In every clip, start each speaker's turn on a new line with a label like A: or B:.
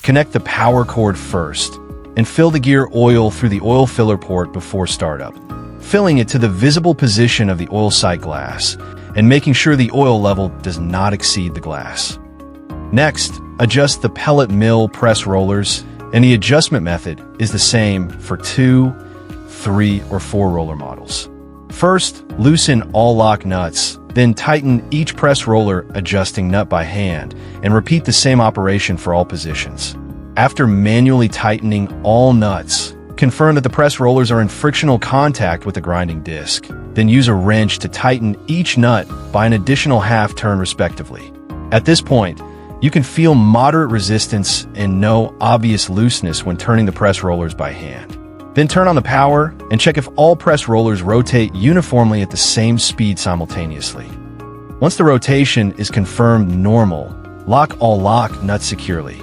A: Connect the power cord first and fill the gear oil through the oil filler port before startup, filling it to the visible position of the oil sight glass and making sure the oil level does not exceed the glass. Next, adjust the pellet mill press rollers, and the adjustment method is the same for 2, 3, or 4 roller models. First, loosen all lock nuts, then tighten each press roller adjusting nut by hand, and repeat the same operation for all positions. After manually tightening all nuts, confirm that the press rollers are in frictional contact with the grinding disc. Then use a wrench to tighten each nut by an additional half turn respectively. At this point, you can feel moderate resistance and no obvious looseness when turning the press rollers by hand. Then turn on the power and check if all press rollers rotate uniformly at the same speed simultaneously. Once the rotation is confirmed normal, lock all lock nuts securely.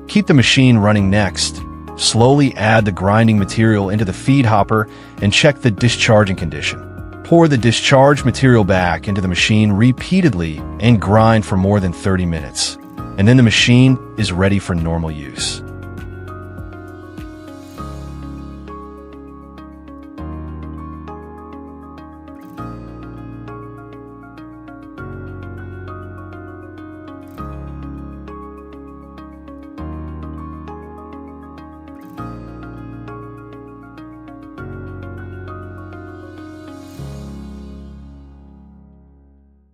A: Keep the machine running next. Slowly add the grinding material into the feed hopper and check the discharging condition. Pour the discharged material back into the machine repeatedly and grind for more than 30 minutes. And then the machine is ready for normal use.